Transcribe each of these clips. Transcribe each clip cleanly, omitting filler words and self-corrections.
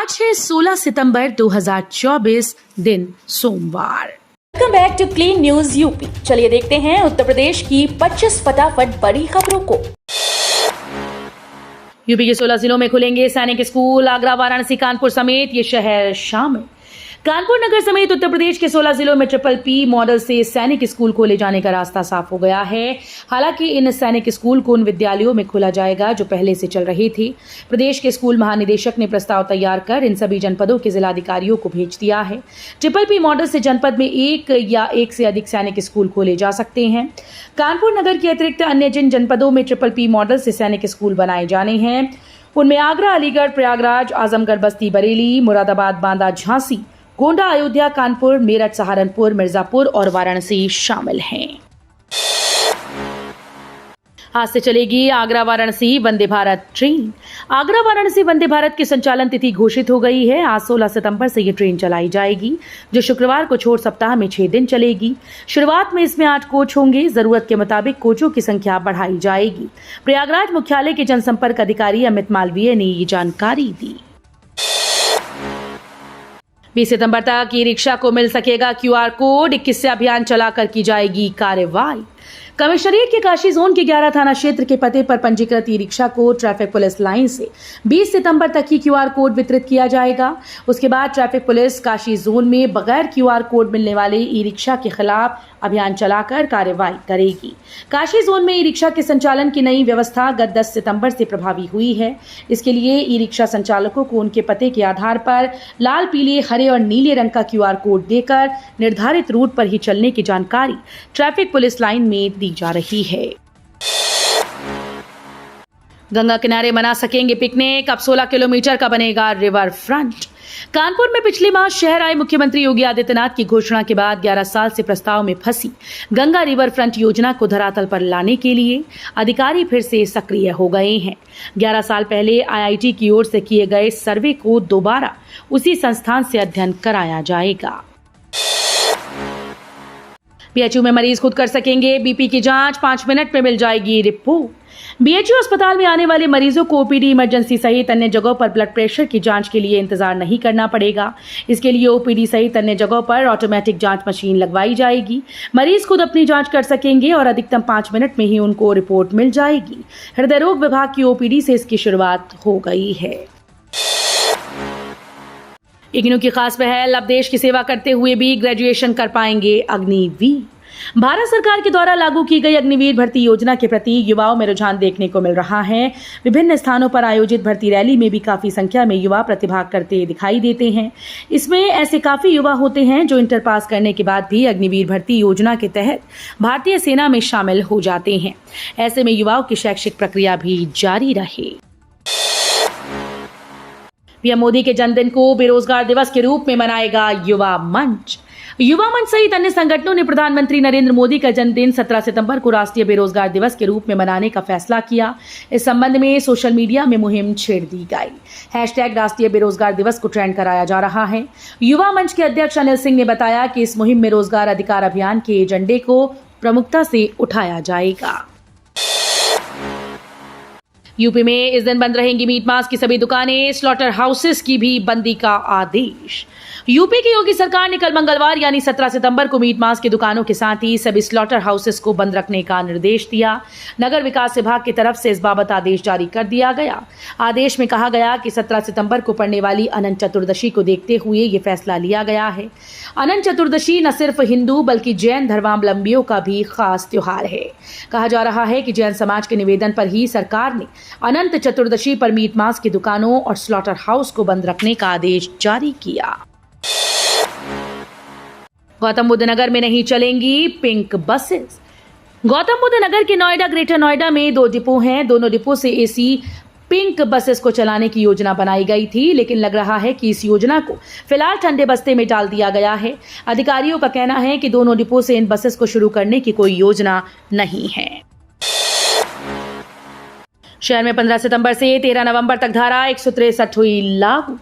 आज है 16 सितंबर 2024 दिन सोमवार। Welcome back to clean news UP. चलिए देखते हैं उत्तर प्रदेश की 25 फटाफट बड़ी खबरों को। यूपी के 16 जिलों में खुलेंगे सैनिक स्कूल। आगरा, वाराणसी, कानपुर समेत ये शहर शामिल। कानपुर नगर समेत उत्तर प्रदेश के 16 जिलों में PPP मॉडल से सैनिक स्कूल खोले जाने का रास्ता साफ हो गया है। हालांकि इन सैनिक स्कूल को उन विद्यालयों में खोला जाएगा जो पहले से चल रहे थे। प्रदेश के स्कूल महानिदेशक ने प्रस्ताव तैयार कर इन सभी जनपदों के जिलाधिकारियों को भेज दिया है। PPP मॉडल से जनपद में एक या एक से अधिक सैनिक स्कूल खोले जा सकते हैं। कानपुर नगर के अतिरिक्त अन्य जिन जनपदों में PPP मॉडल से सैनिक स्कूल बनाए जाने हैं उनमें आगरा, अलीगढ़, प्रयागराज, आजमगढ़, बस्ती, बरेली, मुरादाबाद, बांदा, झांसी, गोंडा, अयोध्या, कानपुर, मेरठ, सहारनपुर, मिर्जापुर और वाराणसी शामिल हैं। आज से चलेगी आगरा वाराणसी वंदे भारत ट्रेन। आगरा वाराणसी वंदे भारत की संचालन तिथि घोषित हो गई है। आज 16 सितंबर से ये ट्रेन चलाई जाएगी जो शुक्रवार को छोड़ सप्ताह में 6 दिन चलेगी। शुरुआत में इसमें 8 कोच होंगे। जरूरत के मुताबिक कोचों की संख्या बढ़ाई जाएगी। प्रयागराज मुख्यालय के जनसंपर्क अधिकारी अमित मालवीय ने ये जानकारी दी। 20 सितंबर तक ई रिक्शा को मिल सकेगा QR कोड। 21 से अभियान चलाकर की जाएगी कार्रवाई। कमिश्नरेट के काशी जोन के 11 थाना क्षेत्र के पते पर पंजीकृत ई रिक्शा को ट्रैफिक पुलिस लाइन से 20 सितंबर तक ही QR कोड वितरित किया जाएगा। उसके बाद ट्रैफिक पुलिस काशी जोन में बगैर QR कोड मिलने वाले ई रिक्शा के खिलाफ अभियान चलाकर कार्रवाई करेगी। काशी जोन में ई रिक्शा के संचालन की नई व्यवस्था गत 10 सितंबर से प्रभावी हुई है। इसके लिए ई रिक्शा संचालकों को उनके पते के आधार पर लाल, पीले, हरे और नीले रंग का QR कोड देकर निर्धारित रूट पर ही चलने की जानकारी ट्रैफिक पुलिस लाइन में दी जा रही है। गंगा किनारे मना सकेंगे पिकनिक। अब 16 किलोमीटर का बनेगा रिवर फ्रंट। कानपुर में पिछले माह शहर आए मुख्यमंत्री योगी आदित्यनाथ की घोषणा के बाद 11 साल से प्रस्ताव में फंसी गंगा रिवर फ्रंट योजना को धरातल पर लाने के लिए अधिकारी फिर से सक्रिय हो गए हैं। 11 साल पहले IIT की ओर से किए गए सर्वे को दोबारा उसी संस्थान से अध्ययन कराया जाएगा। BHU में मरीज खुद कर सकेंगे BP की जांच। 5 मिनट में मिल जाएगी रिपोर्ट। BHU अस्पताल में आने वाले मरीजों को OPD, इमरजेंसी सहित अन्य जगहों पर ब्लड प्रेशर की जांच के लिए इंतजार नहीं करना पड़ेगा। इसके लिए OPD सहित अन्य जगहों पर ऑटोमेटिक जांच मशीन लगवाई जाएगी। मरीज खुद अपनी जांच कर सकेंगे और अधिकतम 5 मिनट में ही उनको रिपोर्ट मिल जाएगी। हृदय रोग विभाग की OPD से इसकी शुरुआत हो गई है। इग्नू की खास पहल। अब देश की सेवा करते हुए भी ग्रेजुएशन कर पाएंगे अग्निवीर। भारत सरकार के द्वारा लागू की गई अग्निवीर भर्ती योजना के प्रति युवाओं में रुझान देखने को मिल रहा है। विभिन्न स्थानों पर आयोजित भर्ती रैली में भी काफी संख्या में युवा प्रतिभाग करते दिखाई देते हैं। इसमें ऐसे काफी युवा होते हैं जो इंटर पास करने के बाद भी अग्निवीर भर्ती योजना के तहत भारतीय सेना में शामिल हो जाते हैं। ऐसे में युवाओं की शैक्षिक प्रक्रिया भी जारी रहे। पीएम मोदी के जन्मदिन को बेरोजगार दिवस के रूप में मनाएगा युवा मंच। युवा मंच सहित अन्य संगठनों ने प्रधानमंत्री नरेंद्र मोदी का जन्मदिन 17 सितंबर को राष्ट्रीय बेरोजगार दिवस के रूप में मनाने का फैसला किया। इस संबंध में सोशल मीडिया में मुहिम छेड़ दी गई। #राष्ट्रीय बेरोजगार दिवस को ट्रेंड कराया जा रहा है। युवा मंच के अध्यक्ष अनिल सिंह ने बताया कि इस मुहिम में रोजगार अधिकार अभियान के एजेंडे को प्रमुखता से उठाया जाएगा। यूपी में इस दिन बंद रहेंगी मीट मांस की सभी दुकानें। स्लॉटर हाउसेस की भी बंदी का आदेश। यूपी की योगी सरकार ने कल मंगलवार यानी 17 सितंबर को मीट मांस की दुकानों के साथ ही सभी स्लॉटर हाउसेस को बंद रखने का निर्देश दिया। नगर विकास विभाग की तरफ से इस बाबत आदेश जारी कर दिया गया। आदेश में कहा गया कि 17 सितंबर को पड़ने वाली अनंत चतुर्दशी को देखते हुए ये फैसला लिया गया है। अनंत चतुर्दशी न सिर्फ हिंदू बल्कि जैन धर्मावलंबियों का भी खास त्योहार है। कहा जा रहा है कि जैन समाज के निवेदन पर ही सरकार ने अनंत चतुर्दशी पर मीट मांस की दुकानों और स्लॉटर हाउस को बंद रखने का आदेश जारी किया। गौतम बुद्ध नगर में नहीं चलेंगी पिंक बसेस। गौतम बुद्ध नगर के नोएडा, ग्रेटर नोएडा में 2 डिपो हैं। दोनों डिपो से AC पिंक बसेस को चलाने की योजना बनाई गई थी, लेकिन लग रहा है कि इस योजना को फिलहाल ठंडे बस्ते में डाल दिया गया है। अधिकारियों का कहना है कि दोनों डिपो से इन बसेस को शुरू करने की कोई योजना नहीं है। शहर में 15 सितंबर से 13 नवंबर तक धारा 163 हुई लागू।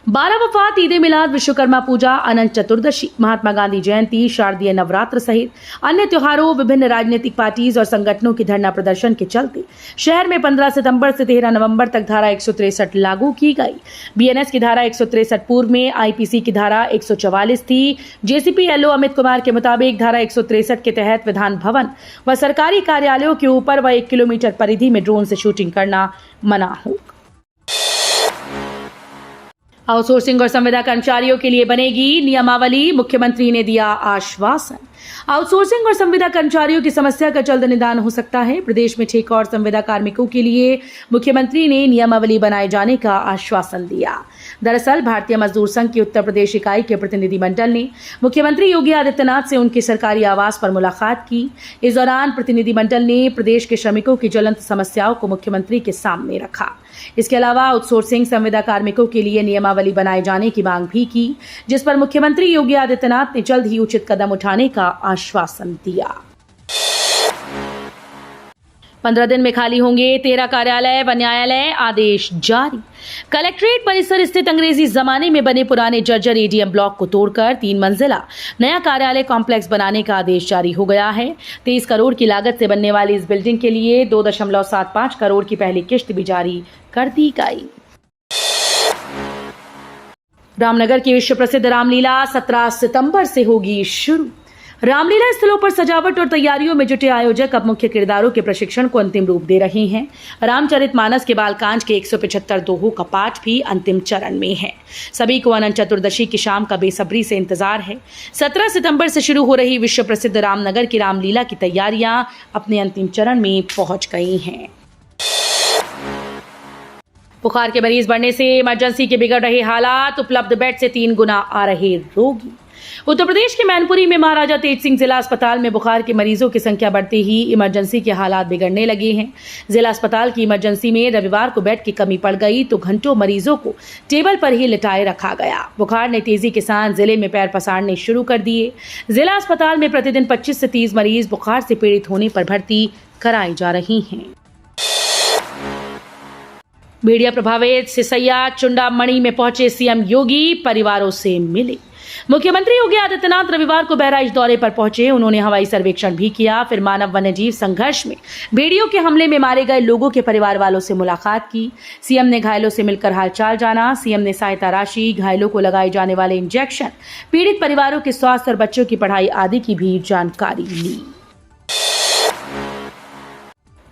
12 वफात, ईद ए मिलाद, विश्वकर्मा पूजा, अनंत चतुर्दशी, महात्मा गांधी जयंती, शारदीय नवरात्र सहित अन्य त्योहारों, विभिन्न राजनीतिक पार्टीज और संगठनों के धरना प्रदर्शन के चलते शहर में 15 सितंबर से 13 नवंबर तक धारा 163 लागू की गई। बीएनएस की धारा 163 पूर्व में आईपीसी की धारा 144 थी। जेसीपी एलओ अमित कुमार के मुताबिक धारा 163 के तहत विधान भवन व सरकारी कार्यालयों के ऊपर व 1 किलोमीटर परिधि में ड्रोन से शूटिंग करना मना होगा। आउटसोर्सिंग और संविदा कर्मचारियों के लिए बनेगी नियमावली, मुख्यमंत्री ने दिया आश्वासन। आउटसोर्सिंग और संविदा कर्मचारियों की समस्या का जल्द निदान हो सकता है। प्रदेश में ठेका और संविदा कार्मिकों के लिए मुख्यमंत्री ने नियमावली बनाए जाने का आश्वासन दिया। दरअसल भारतीय मजदूर संघ की उत्तर प्रदेश इकाई के प्रतिनिधिमंडल ने मुख्यमंत्री योगी आदित्यनाथ से उनके सरकारी आवास पर मुलाकात की। इस दौरान प्रतिनिधिमंडल ने प्रदेश के श्रमिकों की ज्वलंत समस्याओं को मुख्यमंत्री के सामने रखा। इसके अलावा आउटसोर्सिंग संविदा कार्मिकों के लिए नियमावली बनाए जाने की मांग भी की, जिस पर मुख्यमंत्री योगी आदित्यनाथ ने जल्द ही उचित कदम उठाने का आश्वासन दिया। 15 दिन में खाली होंगे 13 कार्यालय व न्यायालय, आदेश जारी। कलेक्ट्रेट परिसर स्थित अंग्रेजी जमाने में बने पुराने जर्जर एडीएम ब्लॉक को तोड़कर 3 मंजिला नया कार्यालय कॉम्प्लेक्स बनाने का आदेश जारी हो गया है। 23 करोड़ की लागत से बनने वाली इस बिल्डिंग के लिए 2.75 करोड़ की पहली किश्त भी जारी कर दी गई। रामनगर की विश्व प्रसिद्ध रामलीला 17 सितंबर से होगी शुरू। रामलीला स्थलों पर सजावट और तैयारियों में जुटे आयोजक अब मुख्य किरदारों के प्रशिक्षण को अंतिम रूप दे रहे हैं। रामचरितमानस के बालकांड के 175 दोहों का पाठ भी अंतिम चरण में है। सभी को अनंत चतुर्दशी की शाम का बेसब्री से इंतजार है। 17 सितंबर से शुरू हो रही विश्व प्रसिद्ध रामनगर की रामलीला की तैयारियां अपने अंतिम चरण में पहुंच गई हैं। बुखार के मरीज बढ़ने से इमरजेंसी के बिगड़ रहे हालात, उपलब्ध बेड से 3 गुना आ रहे रोगी। उत्तर प्रदेश के मैनपुरी में महाराजा तेज सिंह जिला अस्पताल में बुखार के मरीजों की संख्या बढ़ते ही इमरजेंसी के हालात बिगड़ने लगे हैं। जिला अस्पताल की इमरजेंसी में रविवार को बेड की कमी पड़ गई तो घंटों मरीजों को टेबल पर ही लिटाए रखा गया। बुखार ने तेजी के साथ जिले में पैर पसारने शुरू कर दिए। जिला अस्पताल में प्रतिदिन 25 से 30 मरीज बुखार से पीड़ित होने पर भर्ती कराई जा रही हैं। भेड़िया प्रभावित सिसैया चुंडामणि में पहुंचे सीएम योगी, परिवारों से मिले। मुख्यमंत्री योगी आदित्यनाथ रविवार को बहराइच दौरे पर पहुंचे। उन्होंने हवाई सर्वेक्षण भी किया। फिर मानव वन्यजीव संघर्ष में भेड़ियों के हमले में मारे गए लोगों के परिवार वालों से मुलाकात की। सीएम ने घायलों से मिलकर हालचाल जाना। सीएम ने सहायता राशि, घायलों को लगाए जाने वाले इंजेक्शन, पीड़ित परिवारों के स्वास्थ्य और बच्चों की पढ़ाई आदि की भी जानकारी ली।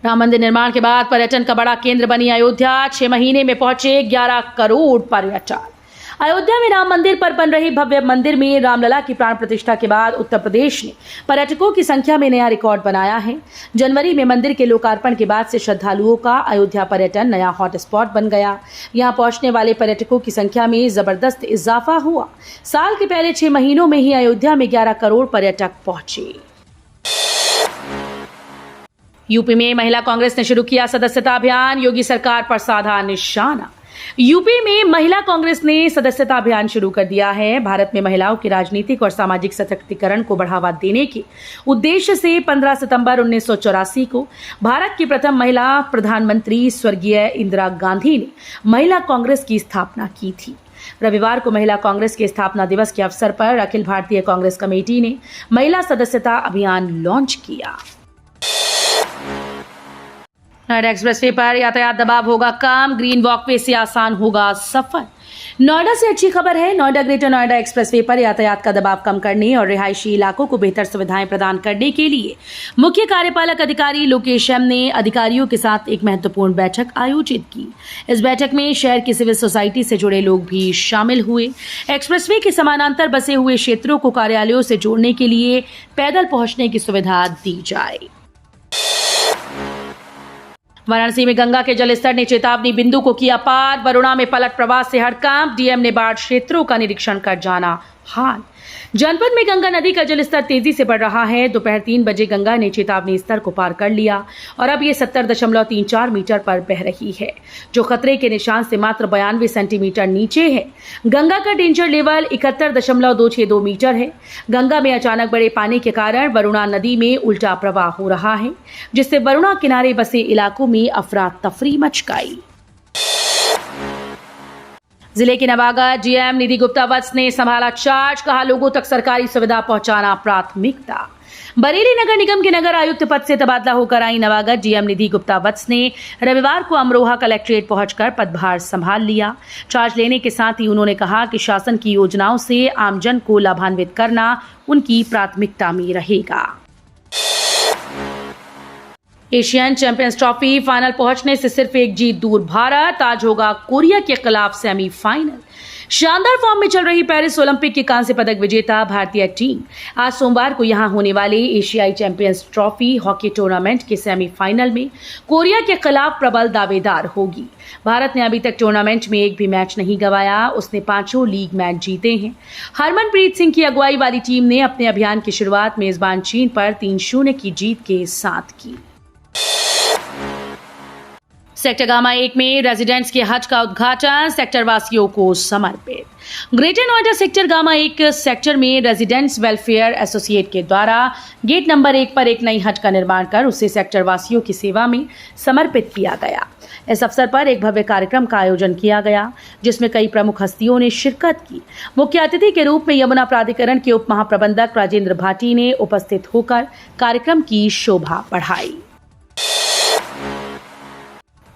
राम मंदिर निर्माण के बाद पर्यटन का बड़ा केंद्र बनी अयोध्या। 6 महीने में पहुंचे 11 करोड़ पर्यटक। अयोध्या में राम मंदिर पर बन रहे भव्य मंदिर में रामलला की प्राण प्रतिष्ठा के बाद उत्तर प्रदेश ने पर्यटकों की संख्या में नया रिकॉर्ड बनाया है। जनवरी में मंदिर के लोकार्पण के बाद से श्रद्धालुओं का अयोध्या पर्यटन नया हॉटस्पॉट बन गया। यहां पहुंचने वाले पर्यटकों की संख्या में जबरदस्त इजाफा हुआ। साल के पहले 6 महीनों में ही अयोध्या में 11 करोड़ पर्यटक पहुंचे। यूपी में महिला कांग्रेस ने शुरू किया सदस्यता अभियान, योगी सरकार पर साधा निशाना। यूपी में महिला कांग्रेस ने सदस्यता अभियान शुरू कर दिया है। भारत में महिलाओं के राजनीतिक और सामाजिक सशक्तिकरण को बढ़ावा देने के उद्देश्य से 15 सितंबर 1984 को भारत की प्रथम महिला प्रधानमंत्री स्वर्गीय इंदिरा गांधी ने महिला कांग्रेस की स्थापना की थी। रविवार को महिला कांग्रेस के स्थापना दिवस के अवसर पर अखिल भारतीय कांग्रेस कमेटी ने महिला सदस्यता अभियान लॉन्च किया। नोएडा एक्सप्रेसवे पर यातायात दबाव होगा कम, ग्रीन वॉकवे से आसान होगा सफर। नोएडा से अच्छी खबर है। नोएडा ग्रेटर नोएडा एक्सप्रेसवे पर यातायात का दबाव कम करने और रिहायशी इलाकों को बेहतर सुविधाएं प्रदान करने के लिए मुख्य कार्यपालक अधिकारी लोकेश एम ने अधिकारियों के साथ एक महत्वपूर्ण बैठक आयोजित की। इस बैठक में शहर की सिविल सोसाइटी से जुड़े लोग भी शामिल हुए। एक्सप्रेसवे के समानांतर बसे हुए क्षेत्रों को कार्यालयों से जोड़ने के लिए पैदल पहुंचने की सुविधा दी जाए। वाराणसी में गंगा के जलस्तर ने चेतावनी बिंदु को किया पार। वरुणा में पलट प्रवाह से हड़कंप, डीएम ने बाढ़ क्षेत्रों का निरीक्षण कर जाना हाल। जनपद में गंगा नदी का जलस्तर तेजी से बढ़ रहा है। दोपहर 3 बजे गंगा ने चेतावनी स्तर को पार कर लिया और अब ये 70.34 मीटर पर बह रही है, जो खतरे के निशान से मात्र 92 सेंटीमीटर नीचे है। गंगा का डेंजर लेवल 71.262 मीटर है। गंगा में अचानक बढ़े पानी के कारण वरुणा नदी में उल्टा प्रवाह हो रहा है, जिससे वरुणा किनारे बसे इलाकों में अफरा तफरी मच गई। जिले के नवागढ़ जीएम निधि गुप्ता वत्स ने संभाला चार्ज, कहा लोगों तक सरकारी सुविधा पहुंचाना प्राथमिकता। बरेली नगर निगम के नगर आयुक्त पद से तबादला होकर आई नवागढ़ जीएम निधि गुप्ता वत्स ने रविवार को अमरोहा कलेक्ट्रेट पहुंचकर पदभार संभाल लिया। चार्ज लेने के साथ ही उन्होंने कहा कि शासन की योजनाओं से आमजन को लाभान्वित करना उनकी प्राथमिकता में रहेगा। एशियन चैंपियंस ट्रॉफी फाइनल पहुंचने से सिर्फ एक जीत दूर भारत, आज होगा कोरिया के खिलाफ सेमीफाइनल। शानदार फॉर्म में चल रही पेरिस ओलंपिक की कांस्य पदक विजेता भारतीय टीम आज सोमवार को यहां होने वाले एशियाई चैंपियंस ट्रॉफी हॉकी टूर्नामेंट के सेमीफाइनल में कोरिया के खिलाफ प्रबल दावेदार होगी। भारत ने अभी तक टूर्नामेंट में एक भी मैच नहीं गंवाया, उसने 5 लीग मैच जीते हैं। हरमनप्रीत सिंह की अगुवाई वाली टीम ने अपने अभियान की शुरुआत मेजबान चीन पर 3-0 की जीत के साथ की। सेक्टर गामा 1 में रेजिडेंट्स के हज का उद्घाटन सेक्टर वासियों को समर्पित। Greater Noida sector gamma 1 sector में रेजिडेंट्स वेलफेयर एसोसिएट के द्वारा गेट नंबर 1 पर एक नई हज का निर्माण कर उसे सेक्टर वासियों की सेवा में समर्पित किया गया। इस अवसर पर एक भव्य कार्यक्रम का आयोजन किया गया, जिसमें कई प्रमुख हस्तियों ने शिरकत की। मुख्य अतिथि के रूप में यमुना प्राधिकरण के उप महाप्रबंधक राजेंद्र भाटी ने उपस्थित होकर कार्यक्रम की शोभा बढ़ाई।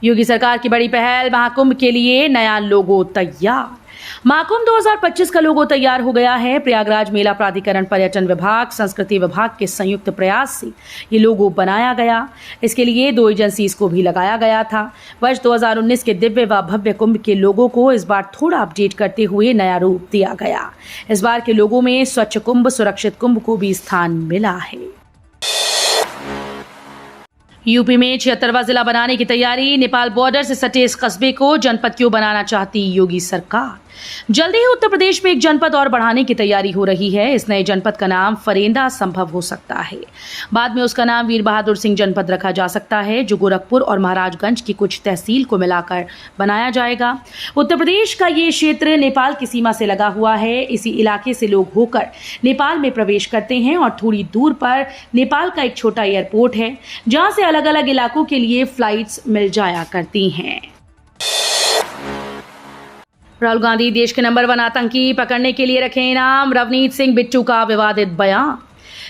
योगी सरकार की बड़ी पहल, महाकुंभ के लिए नया लोगो तैयार। महाकुंभ 2025 का लोगो तैयार हो गया है। प्रयागराज मेला प्राधिकरण, पर्यटन विभाग, संस्कृति विभाग के संयुक्त प्रयास से ये लोगो बनाया गया। इसके लिए 2 एजेंसीज को भी लगाया गया था। वर्ष 2019 के दिव्य व भव्य कुंभ के लोगो को इस बार थोड़ा अपडेट करते हुए नया रूप दिया गया। इस बार के लोगो में स्वच्छ कुंभ, सुरक्षित कुंभ को भी स्थान मिला है। यूपी में 76वां जिला बनाने की तैयारी। नेपाल बॉर्डर से सटे इस कस्बे को जनपद क्यों बनाना चाहती योगी सरकार। जल्दी ही उत्तर प्रदेश में एक जनपद और बढ़ाने की तैयारी हो रही है। इस नए जनपद का नाम फरेंदा संभव हो सकता है। बाद में उसका नाम वीर बहादुर सिंह जनपद रखा जा सकता है, जो गोरखपुर और महाराजगंज की कुछ तहसील को मिलाकर बनाया जाएगा। उत्तर प्रदेश का ये क्षेत्र नेपाल की सीमा से लगा हुआ है। इसी इलाके से लोग होकर नेपाल में प्रवेश करते हैं और थोड़ी दूर पर नेपाल का एक छोटा एयरपोर्ट है, जहां से अलग अलग इलाकों के लिए फ्लाइट्स मिल जाया करती हैं। राहुल गांधी देश के नंबर 1 आतंकी, पकड़ने के लिए रखे इनाम। रवनीत सिंह बिट्टू का विवादित बयान।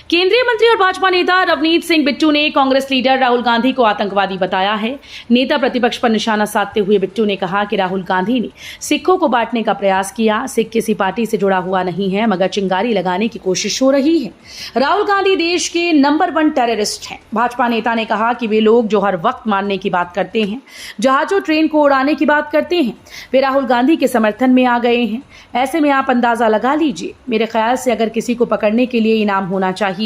केंद्रीय मंत्री और भाजपा नेता रवनीत सिंह बिट्टू ने कांग्रेस लीडर राहुल गांधी को आतंकवादी बताया है। नेता प्रतिपक्ष पर निशाना साधते हुए बिट्टू ने कहा कि राहुल गांधी ने सिखों को बांटने का प्रयास किया। सिख किसी पार्टी से जुड़ा हुआ नहीं है, मगर चिंगारी लगाने की कोशिश हो रही है। राहुल गांधी देश के नंबर 1 टेररिस्ट हैं। भाजपा नेता ने कहा कि वे लोग जो हर वक्त मारने की बात करते हैं, जहाजों ट्रेन को उड़ाने की बात करते हैं, वे राहुल गांधी के समर्थन में आ गए हैं। ऐसे में आप अंदाजा लगा लीजिए। मेरे ख्याल से अगर किसी को पकड़ने के लिए इनाम होना चाहिए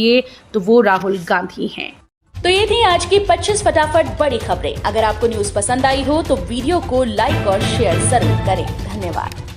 तो वो राहुल गांधी हैं। तो ये थी आज की 25 फटाफट बड़ी खबरें। अगर आपको न्यूज पसंद आई हो तो वीडियो को लाइक और शेयर जरूर करें। धन्यवाद।